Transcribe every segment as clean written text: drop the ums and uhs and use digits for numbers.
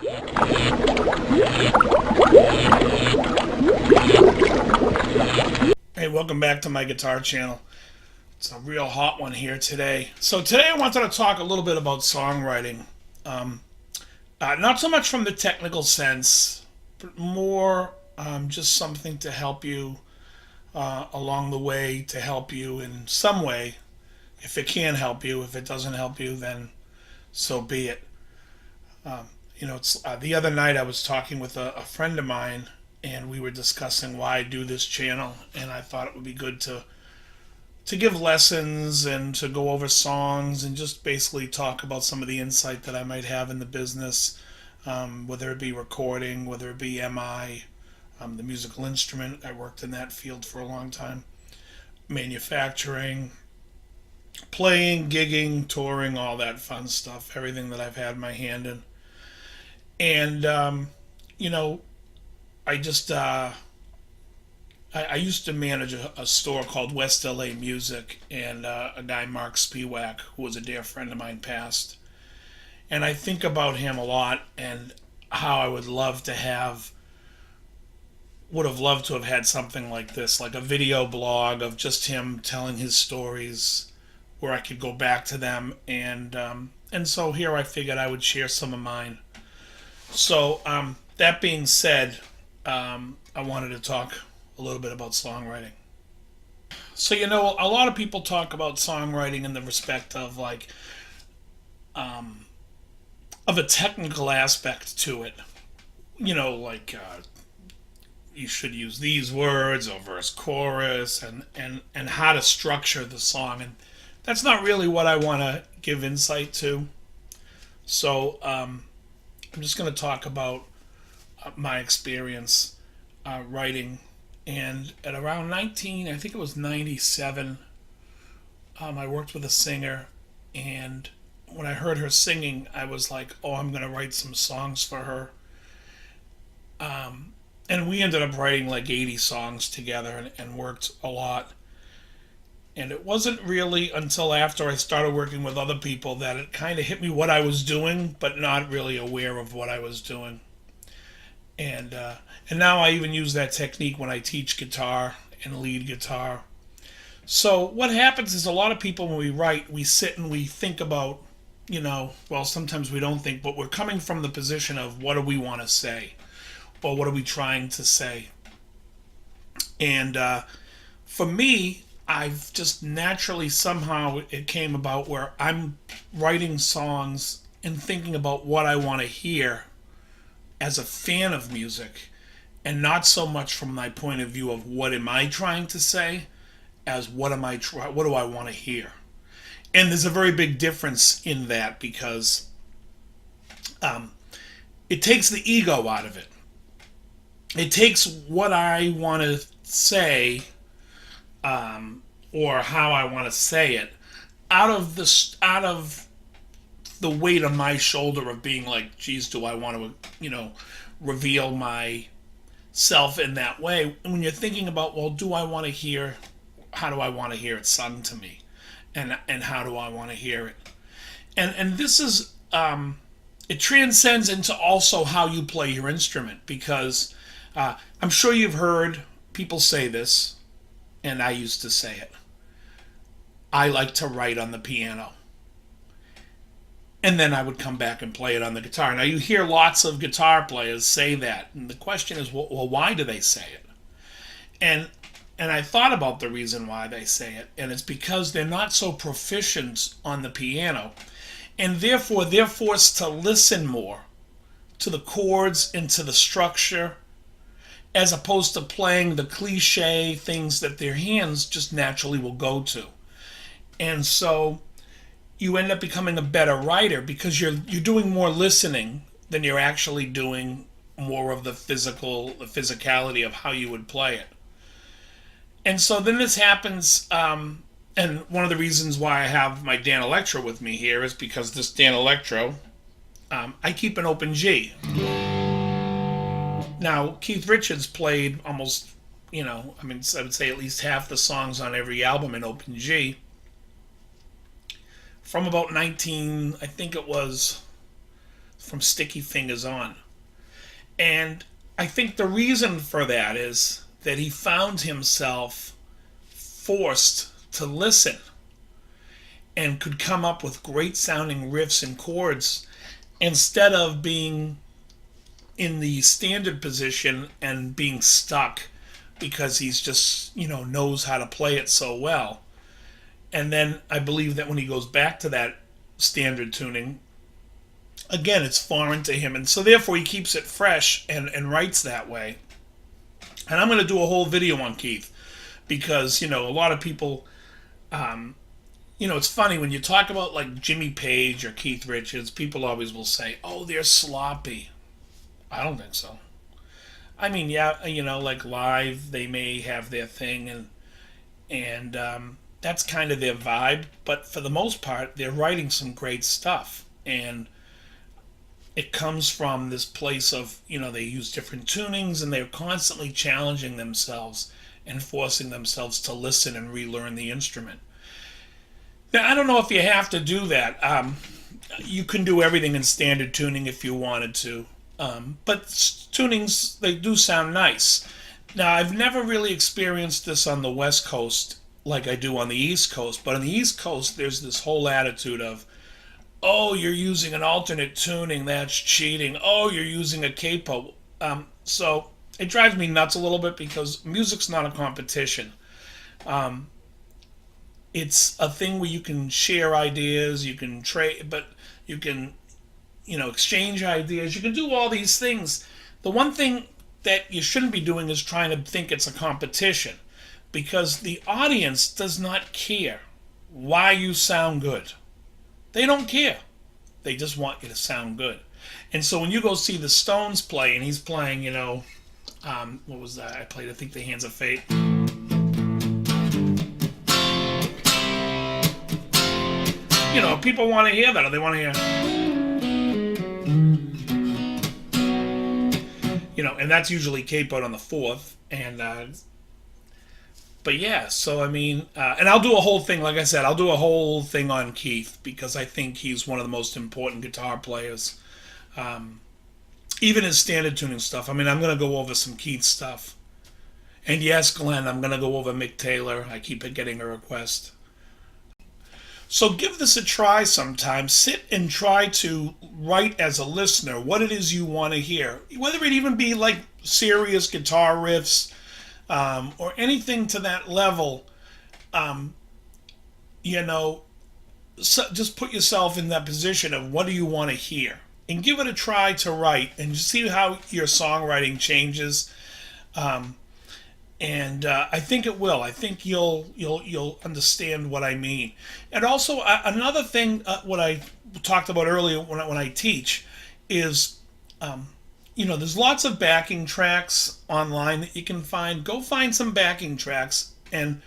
Hey, welcome back to my guitar channel. It's a real hot one here today. So today I wanted to talk a little bit about songwriting. Not so much from the technical sense, but more just something to help you along the way, to help you in some way. If it can help you, if it doesn't help you, then so be it. It's the other night I was talking with a friend of mine, and we were discussing why I do this channel, and I thought it would be good to give lessons and to go over songs and just basically talk about some of the insight that I might have in the business, whether it be recording, whether it be MI, the musical instrument. I worked in that field for a long time. Manufacturing, playing, gigging, touring, all that fun stuff, everything that I've had my hand in. And, I just, I used to manage a store called West LA Music, and a guy, Mark Spiewak, who was a dear friend of mine, passed. And I think about him a lot and how I would have loved to have had something like this, like a video blog of just him telling his stories where I could go back to them. And so here I figured I would share some of mine. So that being said, I wanted to talk a little bit about songwriting. So, a lot of people talk about songwriting in the respect of of a technical aspect to it. You should use these words or verse chorus and how to structure the song. And that's not really what I want to give insight to. So I'm just going to talk about my experience writing. And at around 19, I think it was 97, I worked with a singer, and when I heard her singing, I was like, oh, I'm going to write some songs for her. And we ended up writing like 80 songs together and worked a lot. And it wasn't really until after I started working with other people that it kind of hit me what I was doing, but not really aware of what I was doing. And now I even use that technique when I teach guitar and lead guitar. So what happens is a lot of people, when we write, we sit and we think about, sometimes we don't think, but we're coming from the position of what do we want to say, or what are we trying to say. And for me, I've just naturally, somehow it came about where I'm writing songs and thinking about what I want to hear as a fan of music, and not so much from my point of view of what am I trying to say, as what do I want to hear. And there's a very big difference in that, because it takes the ego out of it. It takes what I want to say, or how I want to say it, out of the weight on my shoulder of being like, geez, do I want to, reveal myself in that way? And when you're thinking about, well, how do I want to hear it sung to me? And how do I want to hear it? And this is, it transcends into also how you play your instrument, because I'm sure you've heard people say this, and I used to say it. I like to write on the piano. And then I would come back and play it on the guitar. Now, you hear lots of guitar players say that. And the question is, well, why do they say it? And I thought about the reason why they say it. And it's because they're not so proficient on the piano. And therefore, they're forced to listen more to the chords and to the structure, as opposed to playing the cliche things that their hands just naturally will go to. And so you end up becoming a better writer, because you're doing more listening than you're actually doing more of the physicality of how you would play it. And so then this happens, and one of the reasons why I have my Dan Electro with me here is because this Dan Electro, I keep an open G. Now, Keith Richards played almost, I would say at least half the songs on every album in open G. From about 19, I think it was from Sticky Fingers on. And I think the reason for that is that he found himself forced to listen and could come up with great sounding riffs and chords instead of being in the standard position and being stuck because he's just, knows how to play it so well. And then I believe that when he goes back to that standard tuning, again, it's foreign to him. And so therefore he keeps it fresh and writes that way. And I'm going to do a whole video on Keith because, a lot of people, it's funny when you talk about like Jimmy Page or Keith Richards, people always will say, oh, they're sloppy. I don't think so. I mean, yeah, like live, they may have their thing and that's kind of their vibe. But for the most part, they're writing some great stuff. And it comes from this place of, they use different tunings and they're constantly challenging themselves and forcing themselves to listen and relearn the instrument. Now, I don't know if you have to do that. You can do everything in standard tuning if you wanted to. But tunings, they do sound nice. Now, I've never really experienced this on the West Coast like I do on the East Coast. But on the East Coast, there's this whole attitude of, oh, you're using an alternate tuning, that's cheating. Oh, you're using a capo. So it drives me nuts a little bit because music's not a competition. It's a thing where you can share ideas, you can trade, but you can, exchange ideas. You can do all these things. The one thing that you shouldn't be doing is trying to think it's a competition because the audience does not care why you sound good. They don't care. They just want you to sound good. And so when you go see the Stones play, and he's playing, what was that? I played, I think, The Hands of Fate. People want to hear that, or they want to hear, and that's usually capoed on the fourth. And but yeah, so I mean, and I'll do a whole thing, like I said, I'll do a whole thing on Keith because I think he's one of the most important guitar players. Even his standard tuning stuff. I mean, I'm going to go over some Keith stuff. And yes, Glenn, I'm going to go over Mick Taylor. I keep getting a request. So give this a try sometime. Sit and try to write as a listener what it is you want to hear. Whether it even be like serious guitar riffs, or anything to that level, so just put yourself in that position of what do you want to hear, and give it a try to write, and see how your songwriting changes. I think it will. I think you'll understand what I mean. And also another thing, what I talked about earlier when I teach is. There's lots of backing tracks online that you can find. Go find some backing tracks and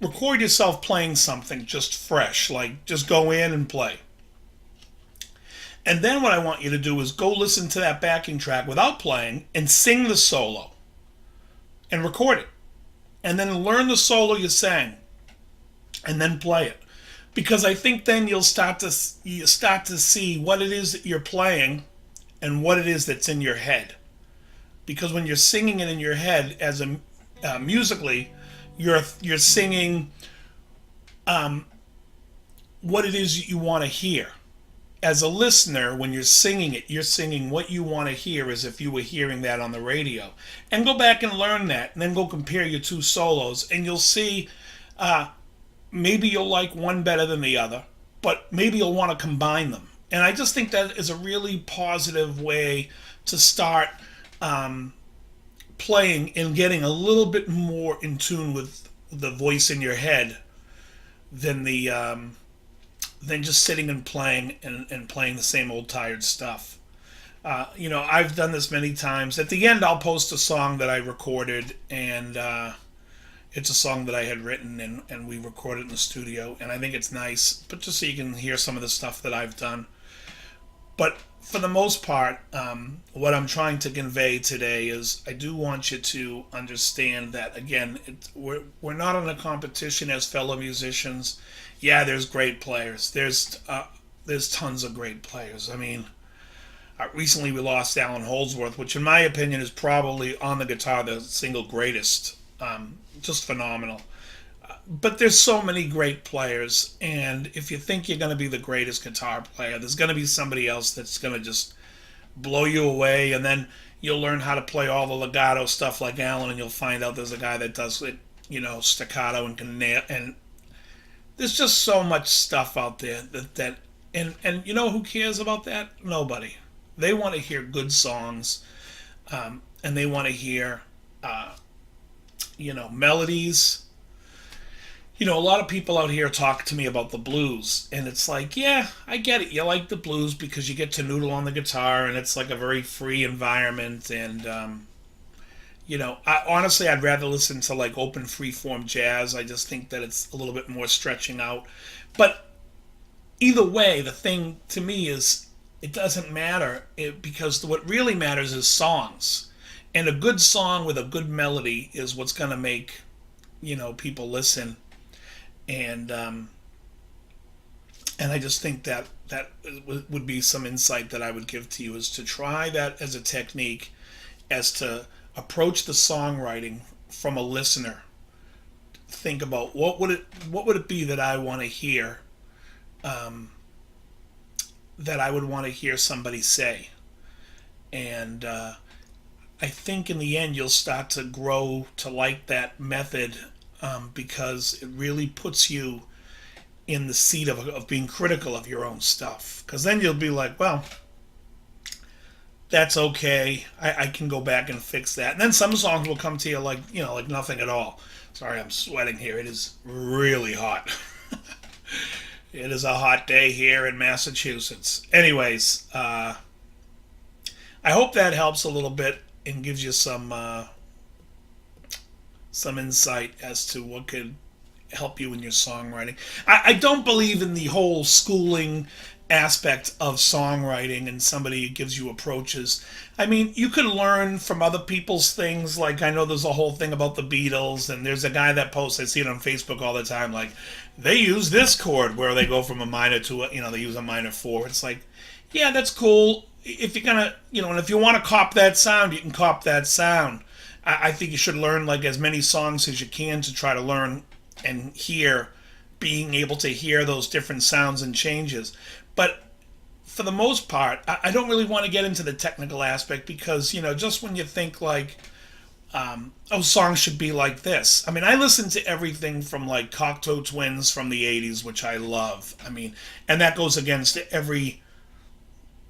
record yourself playing something just fresh. Like, just go in and play. And then what I want you to do is go listen to that backing track without playing and sing the solo. And record it. And then learn the solo you sang. And then play it. Because I think then you'll start to see what it is that you're playing and what it is that's in your head. Because when you're singing it in your head as a musically, you're singing what it is you want to hear. As a listener, when you're singing it, you're singing what you want to hear as if you were hearing that on the radio. And go back and learn that, and then go compare your two solos, and you'll see maybe you'll like one better than the other, but maybe you'll want to combine them. And I just think that is a really positive way to start playing and getting a little bit more in tune with the voice in your head than just sitting and playing and playing the same old tired stuff. I've done this many times. At the end, I'll post a song that I recorded, and it's a song that I had written, and we recorded in the studio, and I think it's nice, but just so you can hear some of the stuff that I've done. But for the most part, what I'm trying to convey today is I do want you to understand that, again, we're not in a competition as fellow musicians. Yeah, there's great players. There's there's tons of great players. I mean, recently we lost Alan Holdsworth, which in my opinion is probably on the guitar the single greatest. Just phenomenal. But there's so many great players, and if you think you're going to be the greatest guitar player, there's going to be somebody else that's going to just blow you away, and then you'll learn how to play all the legato stuff like Alan, and you'll find out there's a guy that does it, staccato and can nail. And there's just so much stuff out there that and who cares about that? Nobody. They want to hear good songs, and they want to hear melodies. A lot of people out here talk to me about the blues, and it's like, yeah, I get it. You like the blues because you get to noodle on the guitar, and it's like a very free environment. And honestly, I'd rather listen to like open free form jazz. I just think that it's a little bit more stretching out. But either way, the thing to me is it doesn't matter because what really matters is songs, and a good song with a good melody is what's going to make people listen. And I just think that would be some insight that I would give to you, is to try that as a technique, as to approach the songwriting from a listener. Think about what would it be that I want to hear, that I would want to hear somebody say. And I think in the end you'll start to grow to like that method, because it really puts you in the seat of being critical of your own stuff. Because then you'll be like, well, that's okay. I can go back and fix that. And then some songs will come to you like nothing at all. Sorry, I'm sweating here. It is really hot. It is a hot day here in Massachusetts. Anyways, I hope that helps a little bit and gives you some insight as to what could help you in your songwriting. I don't believe in the whole schooling aspect of songwriting and somebody gives you approaches. I mean, you could learn from other people's things. Like, I know there's a whole thing about the Beatles, and there's a guy that posts, I see it on Facebook all the time, like, they use this chord where they go from a minor to they use a minor four. It's like, yeah, that's cool. If you're gonna, and if you want to cop that sound, you can cop that sound. I think you should learn like as many songs as you can to try to learn and hear, being able to hear those different sounds and changes. But for the most part, I don't really want to get into the technical aspect because, just when you think like, songs should be like this. I mean, I listen to everything from like Cocteau Twins from the 80s, which I love. I mean, and that goes against every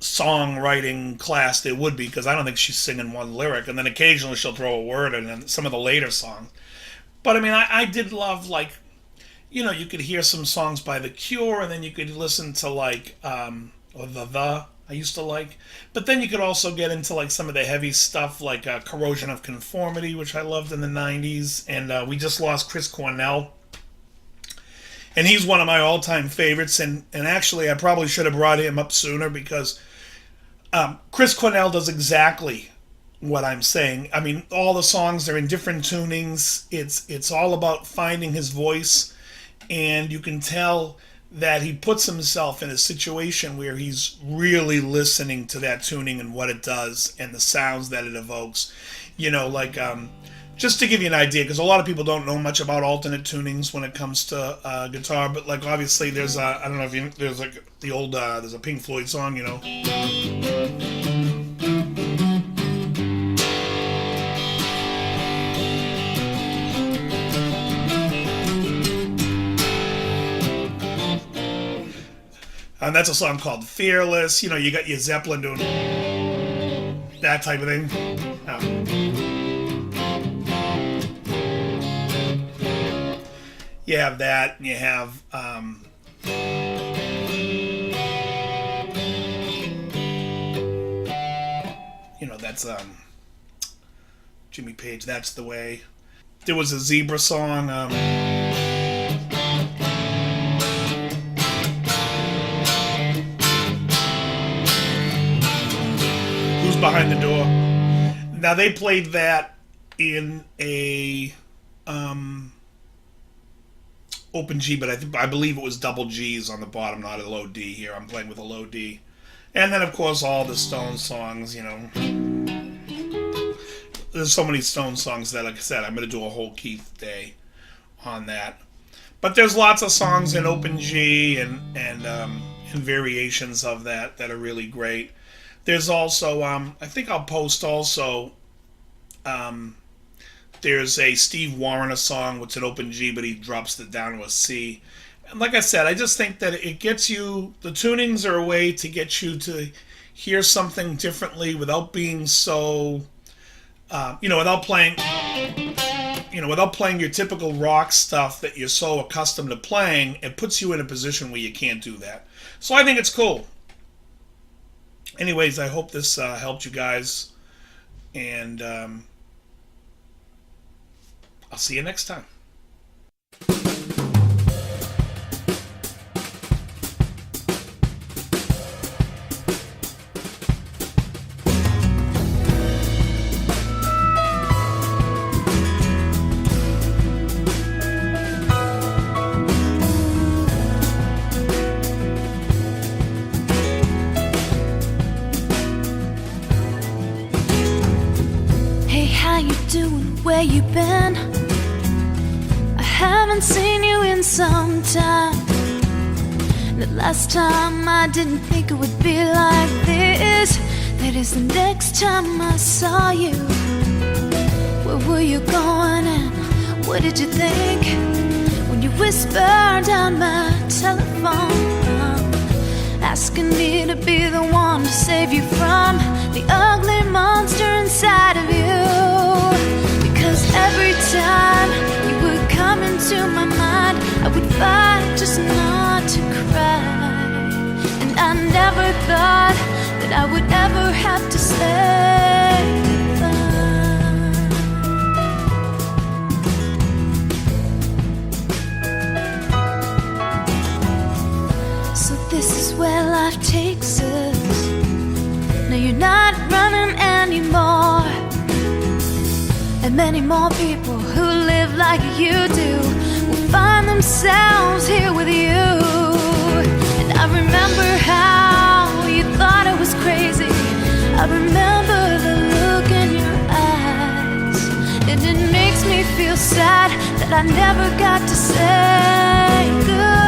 songwriting class there would be, because I don't think she's singing one lyric, and then occasionally she'll throw a word in some of the later songs. But I mean, I did love like, you could hear some songs by The Cure, and then you could listen to like or the I used to like, but then you could also get into like some of the heavy stuff like Corrosion of Conformity, which I loved in the 90s, and we just lost Chris Cornell. And he's one of my all-time favorites, and actually I probably should have brought him up sooner because Chris Cornell does exactly what I'm saying. I mean, all the songs are in different tunings. It's all about finding his voice, and you can tell that he puts himself in a situation where he's really listening to that tuning and what it does and the sounds that it evokes. Just to give you an idea, because a lot of people don't know much about alternate tunings when it comes to guitar, but like obviously there's I don't know if there's like the old there's a Pink Floyd song, and that's a song called Fearless. You got your Zeppelin doing that type of thing. You have that, and you have that's Jimmy Page. That's the Way. There was a Zebra song. Who's Behind the Door? Now they played that in a open G, but I believe it was double G's on the bottom, not a low D here. I'm playing with a low D. And then, of course, all the Stone songs, you know. There's so many Stone songs that, like I said, I'm going to do a whole Keith day on that. But there's lots of songs in open G and variations of that are really great. There's also, I think I'll post also, there's a Steve Wariner song, which is an open G, but he drops it down to a C. And like I said, I just think that it gets you, the tunings are a way to get you to hear something differently without being so, without playing, without playing your typical rock stuff that you're so accustomed to playing. It puts you in a position where you can't do that. So I think it's cool. Anyways, I hope this helped you guys, and I'll see you next time. Where you been? I haven't seen you in some time. The last time I didn't think it would be like this. That is the next time I saw you. Where were you going and what did you think when you whispered down my telephone, asking me to be the one to save you from the ugly monster inside of you? Because every time you would come into my mind, I would fight just not to cry. And I never thought that I would ever have to say goodbye. So this is where life takes us. Now you're not running anymore, and many more people who live like you do will find themselves here with you. And I remember how you thought I was crazy. I remember the look in your eyes, and it makes me feel sad that I never got to say goodbye.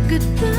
Goodbye.